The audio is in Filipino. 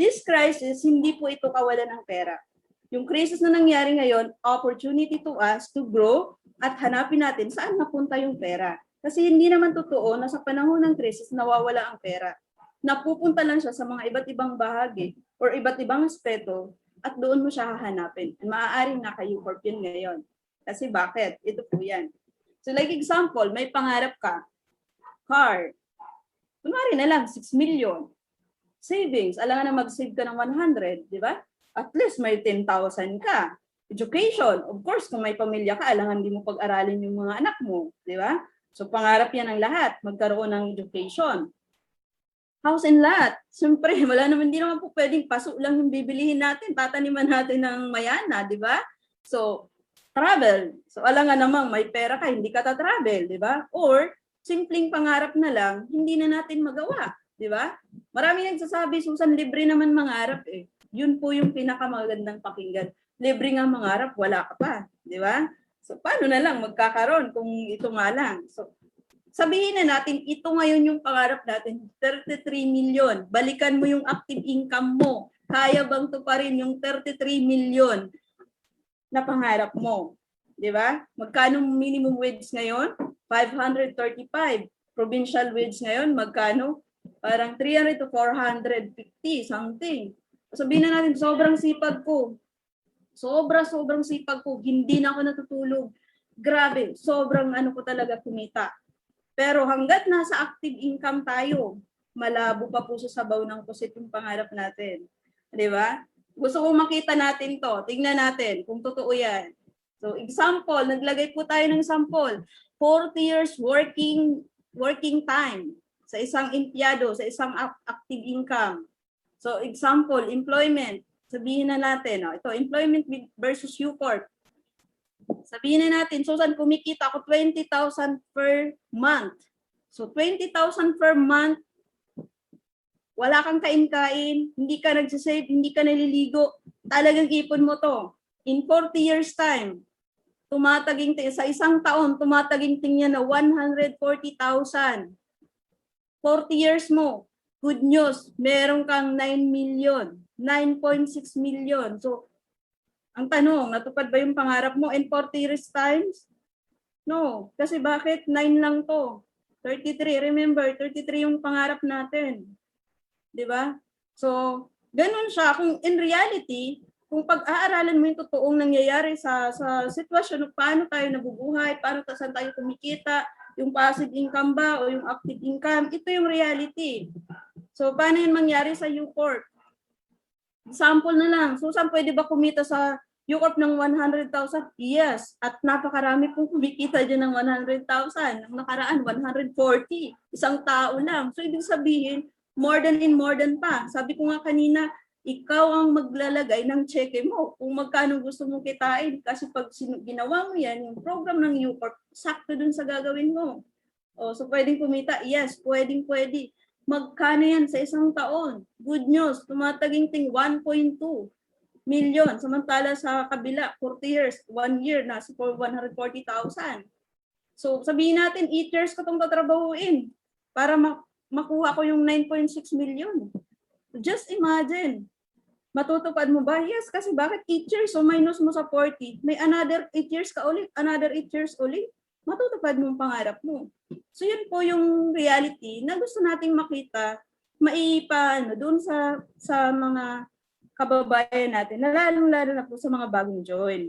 this crisis, hindi po ito kawalan ng pera. Yung crisis na nangyari ngayon, opportunity to us to grow at hanapin natin saan napunta yung pera. Kasi hindi naman totoo na sa panahon ng crisis nawawala ang pera. Napupunta lang siya sa mga iba't ibang bahagi or iba't ibang aspeto at doon mo siya hahanapin. Maaaring naka-U-Corp yun ngayon. Kasi bakit? Ito po yan. So like example, may pangarap ka, car. Kunwari na lang, 6 million. Savings, alangan na mag-save ka ng 100, di ba? At least may 10,000 ka. Education, of course, kung may pamilya ka, alangan di mo pag-aralin yung mga anak mo, di ba? So pangarap yan ng lahat, magkaroon ng education. House and lot. Siyempre, wala naman, hindi naman po pwedeng paso lang yung bibilihin natin, tataniman natin ng mayana, di ba? So, travel. So, alangan namang may pera ka, hindi ka ta-travel, di ba? Or, simpleng pangarap na lang, hindi na natin magawa, di ba? Marami nagsasabi, Susan, libre naman mangarap eh. Yun po yung pinakamagandang pakinggan. Libre nga mangarap, wala ka pa, di ba? So, paano na lang magkakaroon kung ito nga lang? So, sabihin na natin, ito ngayon yung pangarap natin, 33 million. Balikan mo yung active income mo. Kaya bang to pa rin yung 33 million na pangarap mo? Di ba? Magkano minimum wage ngayon? 535. Provincial wage ngayon, magkano? Parang 300 to 450, something. Sabihin na natin, sobrang sipag ko. Sobrang sipag ko. Hindi na ako natutulog. Grabe, sobrang ano ko talaga kumita. Pero hanggat nasa active income tayo, malabo pa po sa sabaw ng pusit yung pangarap natin. Di ba? Gusto kong makita natin to. Tingnan natin kung totoo yan. So example, naglagay po tayo ng sample. 40 years working time sa isang empleyado, sa isang active income. So example, employment. Sabihin na natin, ito, employment versus U-Corp. Sabihin na natin, Susan, kumikita ako 20,000 per month. So 20,000 per month, wala kang kain-kain, hindi ka nagsisave, hindi ka naliligo, talagang ipon mo to. In 40 years time, sa isang taon, tumataginting niya na 140,000. 40 years mo, good news, meron kang 9 million, 9.6 million. So, ang tanong, natupad ba yung pangarap mo in 40 years times? No. Kasi bakit? 9 lang to. 33. Remember, 33 yung pangarap natin. Di ba? So, ganun siya. Kung in reality, kung pag-aaralan mo yung totoong nangyayari sa sitwasyon kung paano tayo nabubuhay, paano saan tayo kumikita, yung passive income ba o yung active income, ito yung reality. So, paano yun mangyari sa U-Corp? Example na lang. Susan, pwede ba kumita sa U-Corp ng 100,000? Yes. At napakarami pong kumikita dyan ng 100,000. Ang nakaraan, 140. Isang tao lang. So, ibig sabihin, more than pa. Sabi ko nga kanina, ikaw ang maglalagay ng cheque mo kung magkano gusto mong kitain. Kasi pag ginawa mo yan, yung program ng U-Corp, sakto dun sa gagawin mo. O, so, pwedeng kumita? Yes, pwede. Magkano yan sa isang taon? Good news, tumataginting 1.2 million. Samantala sa kabila, 40 years, 1 year, nasa 140,000. So sabihin natin, 8 years ko itong tatrabahuin para makuha ko yung 9.6 million. Just imagine, matutupad mo ba? Yes, kasi bakit 8 years? So minus mo sa 40, may another 8 years ka ulit, another 8 years ulit. Matutupad mo ang pangarap mo. So yun po yung reality na gusto nating makita, maipaano doon sa mga kababayan natin, na lalong-lalo na po sa mga bagong join.